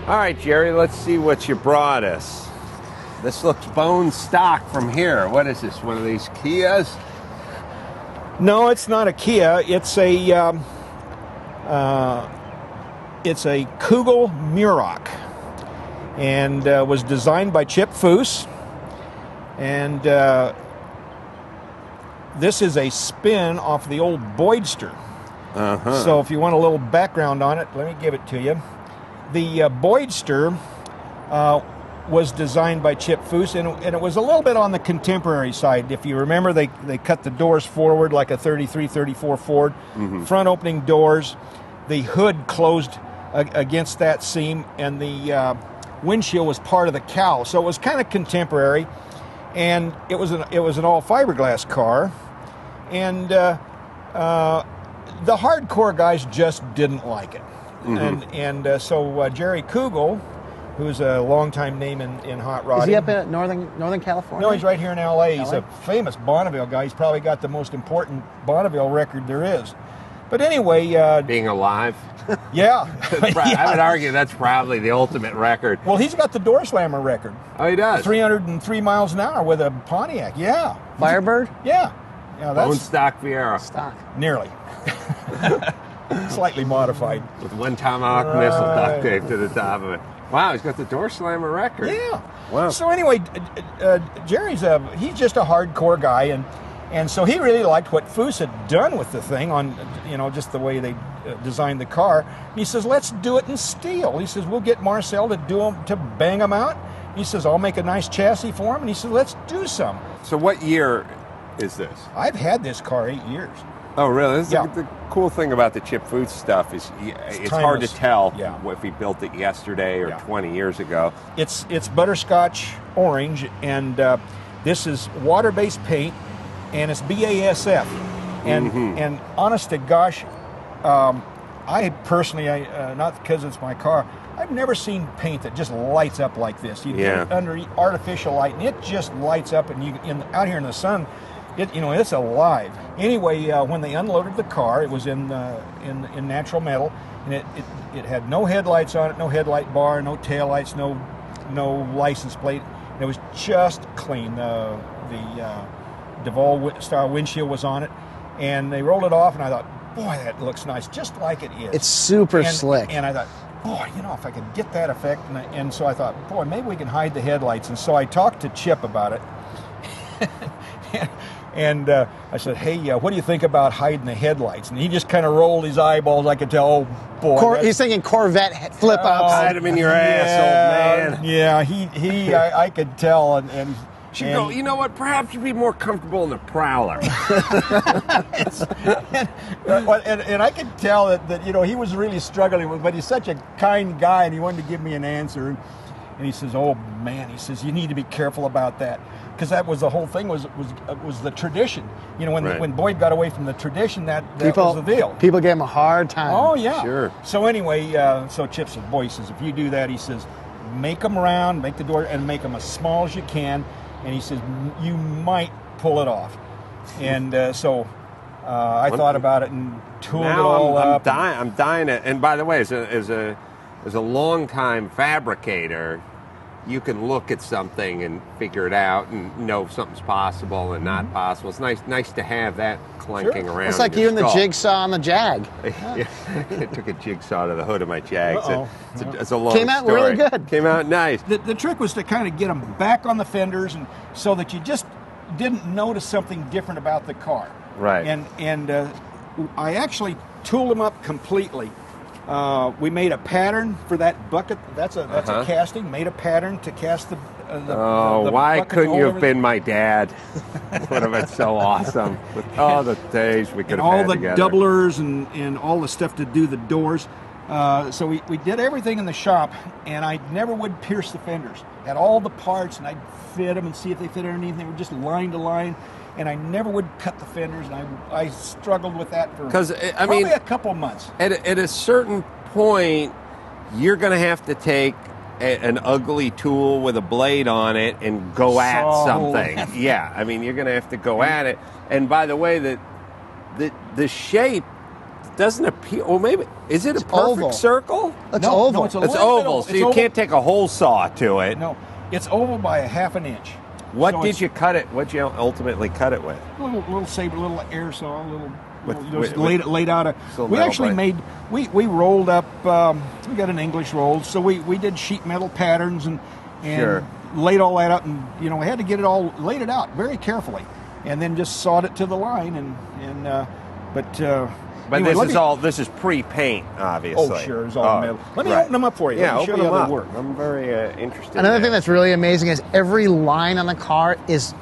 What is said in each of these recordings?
All right, Jerry, let's see what you brought us. This looks bone stock from here. What is this, one of these Kias? No, it's not a Kia. It's a Kugel Muroc, and was designed by Chip Foose. And this is a spin off the old Boydster. So if you want a little background on it, let me give it to you. The Boydster was designed by Chip Foose, and it was a little bit on the contemporary side. If you remember, they cut the doors forward like a 33, 34 Ford, front opening doors. The hood closed against that seam, and the windshield was part of the cowl. So it was kind of contemporary, and it was an all fiberglass car, and the hardcore guys just didn't like it. So Jerry Kugel, who's a longtime name in hot rodding. Is he up in Northern California? No, he's right here in L.A. He's a famous Bonneville guy. He's probably got the most important Bonneville record there is. But anyway... being alive? Yeah. I would argue that's probably the ultimate record. Well, he's got the door slammer record. Oh, he does? 303 miles an hour with a Pontiac, yeah. Firebird? Yeah. That's bone stock Viera. Stock. Nearly. Slightly modified. With one Tomahawk missile duct tape to the top of it. Wow, he's got the door slammer record. Yeah. Wow. So anyway, Jerry's he's just a hardcore guy, and so he really liked what Foose had done with the thing on, just the way they designed the car. And he says, let's do it in steel. He says, we'll get Marcel to bang them out. He says, I'll make a nice chassis for him. And he said, let's do some. So what year is this? I've had this car 8 years. Oh, really? Yeah. The cool thing about the Chip Foose stuff is it's hard to tell if he built it yesterday or 20 years ago. It's butterscotch orange, and this is water-based paint, and it's BASF. And honest to gosh, I personally, not because it's my car, I've never seen paint that just lights up like this. You get it under artificial light, and it just lights up, and out here in the sun, it's alive. Anyway, when they unloaded the car, it was in natural metal, and it had no headlights on it, no headlight bar, no taillights, no license plate. It was just clean. The Duval style windshield was on it, and they rolled it off, and I thought, boy, that looks nice, just like it is. It's super slick. And I thought, boy, if I could get that effect, and so I thought, boy, maybe we can hide the headlights. And so I talked to Chip about it. And I said, hey, what do you think about hiding the headlights? And he just kind of rolled his eyeballs. I could tell, oh, boy. He's thinking Corvette flip-ups. Hide him in your ass, old man. Yeah, I could tell. And should go, you know what, perhaps you'd be more comfortable in the Prowler. and I could tell that he was really struggling with, but he's such a kind guy, and he wanted to give me an answer. And he says, oh, man, he says, you need to be careful about that. Because that was the whole thing, was the tradition. When Boyd got away from the tradition, that was the deal. People gave him a hard time. Oh, yeah. Sure. So anyway, so Chip says, boy, he says, if you do that, he says, make them round, make the door, and make them as small as you can. And he says, you might pull it off. And so I thought about it and tooled it all up. I'm dying to, and by the way, as a longtime fabricator, you can look at something and figure it out and know if something's possible and not possible. It's nice to have that clanking around. It's like you and the jigsaw on the Jag. I took a jigsaw to the hood of my Jag. It's a long Came out story. really good. Came out nice. The trick was to kind of get them back on the fenders, and so that you just didn't notice something different about the car. Right. And I actually tooled them up completely. We made a pattern for that bucket. That's a casting. Made a pattern to cast the why couldn't you have been my dad? It would have been so awesome. With all the days we could have had together. And all the doublers and all the stuff to do the doors. So we did everything in the shop, and I never would pierce the fenders. Had all the parts, and I'd fit them and see if they fit underneath. They were just line to line. And I never would cut the fenders, and I struggled with that for probably a couple months. At a certain point, you're going to have to take an ugly tool with a blade on it and go at something. Yeah, you're going to have to go at it. And by the way, the shape doesn't appear. Well, maybe is it a perfect oval. circle? Looks No, oval. no, It's little bit oval, oval. so It's you oval. can't take a hole saw to it. No, it's oval by a half an inch. What So did it's you cut it? What did you ultimately cut it with? little saber, little air saw, With- just with- laid out a. Little We metal actually blade. we rolled up. We got an English roll, so we did sheet metal patterns and Sure. laid all that out, and we had to get it all laid it out very carefully, and then just sawed it to the line, But anyway, this is pre-paint, obviously. Oh, sure, it's all metal. Let me open them up for you. Yeah, Let me show open you them how up. they work. I'm very interested. Another in thing that. that's really amazing is every line on the car is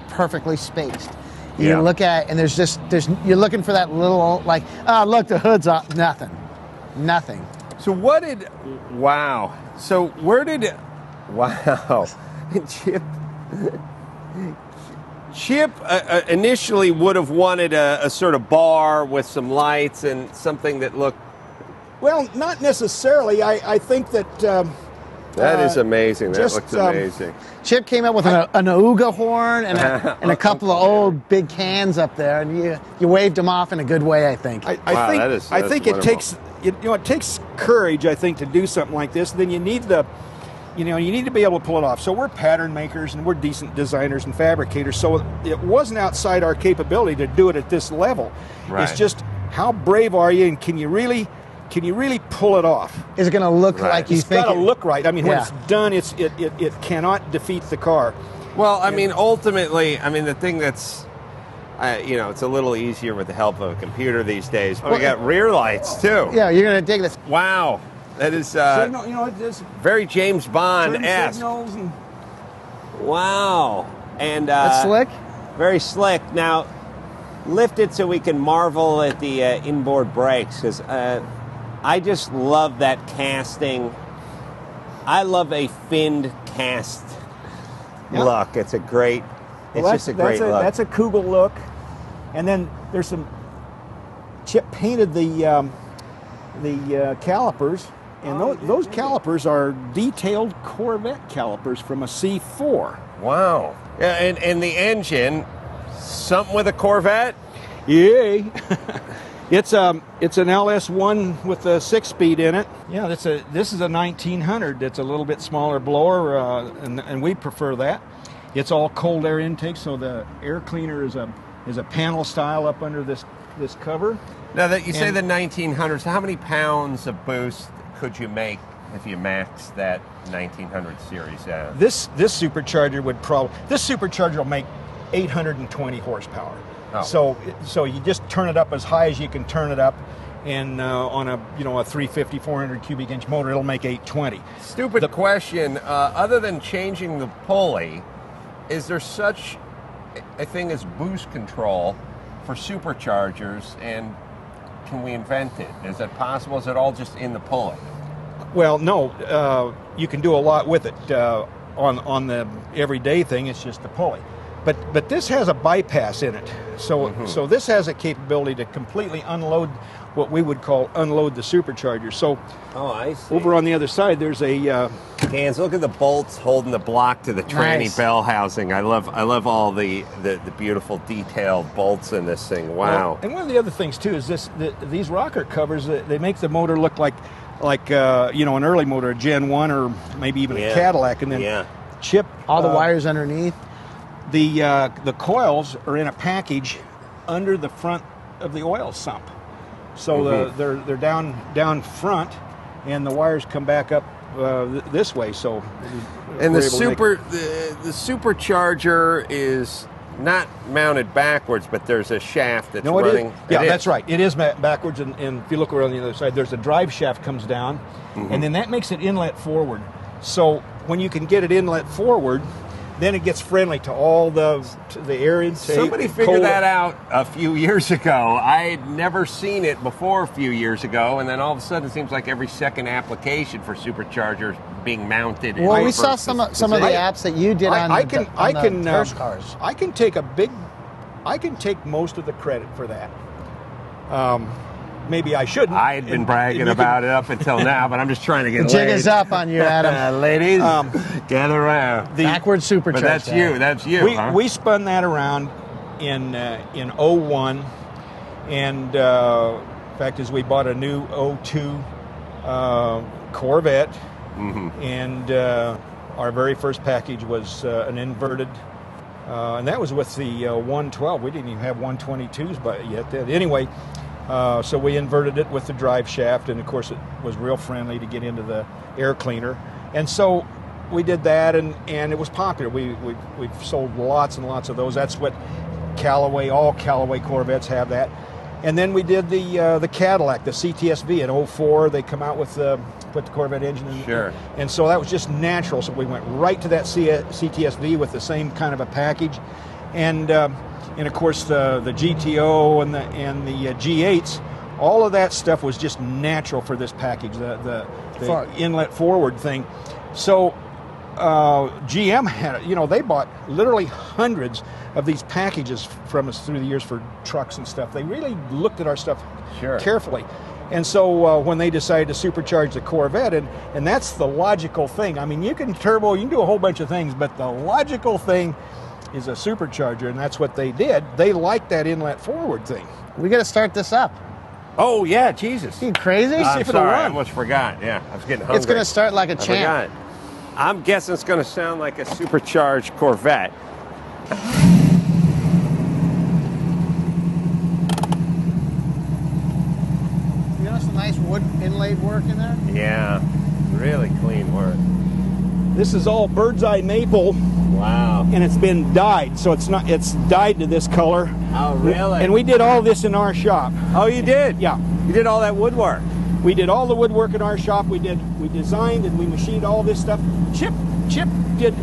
perfectly spaced. You Yeah. look at, and you're looking for that little, like, look, the hood's off. Nothing. So what did? Wow. So where did? Wow. Chip initially would have wanted a sort of bar with some lights and something that looked. Well, not necessarily. I think that. That is amazing. That just, looks amazing. Chip came up with an Auga horn and a couple of old big cans up there, and you waved them off in a good way, I think. Wow, that is I think it wonderful. takes it takes courage, I think, to do something like this. Then you need you need to be able to pull it off. So we're pattern makers and we're decent designers and fabricators. So it wasn't outside our capability to do it at this level. Right. It's just how brave are you, and can you really pull it off? Is it going to look Right. like you It's think? got to look right. I mean, when Yeah. it's done, it cannot defeat the car. Well, I mean, ultimately, the thing that's, it's a little easier with the help of a computer these days. But we got rear lights too. Yeah, you're going to dig this. Wow, that is Signal, it's very James turn Bond-esque. signals and Wow, and That's slick. very slick. Now, lift it so we can marvel at the inboard brakes, because I just love that casting. I love a finned cast look. It's a great. It's just a great look. That's a Kugel look, and then there's some. Chip painted the calipers, and those calipers are detailed Corvette calipers from a C4. Wow. Yeah, and the engine, something with a Corvette. Yay! It's an LS1 with a 6-speed in it. Yeah, this is a 1900. It's a little bit smaller blower, and we prefer that. It's all cold air intake, so the air cleaner is a panel style up under this cover. Now that you say the 1900s, how many pounds of boost could you make if you maxed that 1900 series out? This supercharger will make 820 horsepower. Oh. So you just turn it up as high as you can turn it up, and on a 350 400 cubic inch motor, it'll make 820. Stupid question. Other than changing the pulley, is there such a thing as boost control for superchargers, and can we invent it? Is it possible? Is it all just in the pulley? Well, no, you can do a lot with it. On the everyday thing, it's just the pulley. But this has a bypass in it, so this has a capability to completely unload what we would call unload the supercharger. So I see. over on the other side, there's a Ganz, look at the bolts holding the block to the tranny Nice. bell housing. I love all the beautiful detailed bolts in this thing. Wow. and one of the other things too is these rocker covers. They make the motor look like an early motor, a Gen 1 or maybe even a Cadillac, and then Chip All the wires underneath. The coils are in a package under the front of the oil sump, so they're down front, and the wires come back up this way. So, And we're the able to make- the supercharger is not mounted backwards, but there's a shaft that's No, it is. running. Yeah, It is. that's right. It is backwards, and if you look around the other side, there's a drive shaft comes down, and then that makes it inlet forward. So when you can get it inlet forward, then it gets friendly to all the air intake. Somebody figured that out a few years ago. I'd never seen it before a few years ago, and then all of a sudden it seems like every second application for superchargers being mounted. Well, in we saw versus some of the position. apps that you did on the Curse cars. I can take most of the credit for that. Maybe I shouldn't. I had been bragging about it up until now, but I'm just trying to get Jig laid. is up on you, Adam. Ladies, gather around. Backward supercharger. But that's you. That's you. huh? We spun that around in 01, and fact is we bought a new '02 Corvette, and our very first package was an inverted, and that was with the 112. We didn't even have 122s yet. Anyway, so we inverted it with the drive shaft, and of course it was real friendly to get into the air cleaner. And so we did that, and it was popular. We've sold lots and lots of those. That's what all Callaway Corvettes have that. And then we did the Cadillac, the CTSV in '04. They come out with put the Corvette engine in. Sure. And so that was just natural. So we went right to that CTSV with the same kind of a package, and of course the GTO and the G8s. All of that stuff was just natural for this package. The inlet forward thing. So GM had, they bought literally hundreds of these packages from us through the years for trucks and stuff. They really looked at our stuff carefully. And so when they decided to supercharge the Corvette, and that's the logical thing. I mean, you can turbo, you can do a whole bunch of things, but the logical thing is a supercharger, and that's what they did. They liked that inlet forward thing. We got to start this up. Oh, yeah, Jesus. You crazy? I'm sorry, I almost forgot. Yeah, I was getting hungry. It's going to start like a champ. I'm guessing it's going to sound like a supercharged Corvette. You know some nice wood inlaid work in there? Yeah, really clean work. This is all bird's eye maple. Wow. And it's been dyed, so it's dyed to this color. Oh, really? And we did all this in our shop. Oh, you did? Yeah. You did all that woodwork? We did all the woodwork in our shop. We designed and we machined all this stuff. Chip did,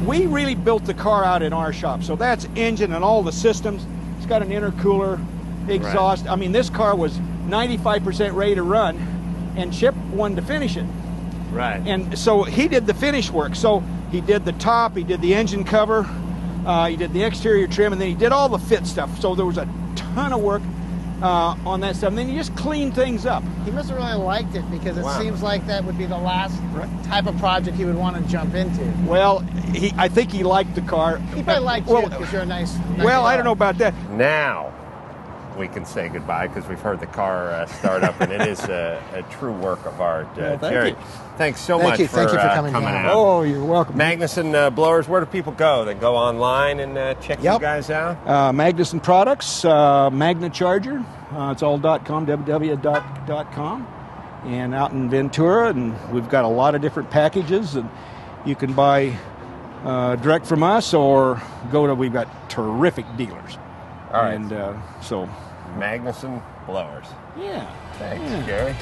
we really built the car out in our shop. So that's engine and all the systems. It's got an intercooler, exhaust. Right. I mean, this car was 95% ready to run, and Chip wanted to finish it. Right. And so he did the finish work. So he did the top, he did the engine cover, he did the exterior trim, and then he did all the fit stuff. So there was a ton of work on that stuff. And then you just clean things up. He must have really liked it, because it seems like that would be the last type of project he would want to jump into. Well, I think he liked the car. He probably liked you because you're a nice well, I don't know about that. Now we can say goodbye, because we've heard the car start up, and it is a true work of art. Jerry, thanks so much for coming out. Oh, you're welcome. Magnuson blowers, where do people go? They go online and check you guys out? Magnuson Products, Magnacharger, it's all .com, www.com, and out in Ventura, and we've got a lot of different packages, and you can buy direct from us or we've got terrific dealers. All right. And so Magnuson blowers. Yeah. Thanks, Jerry.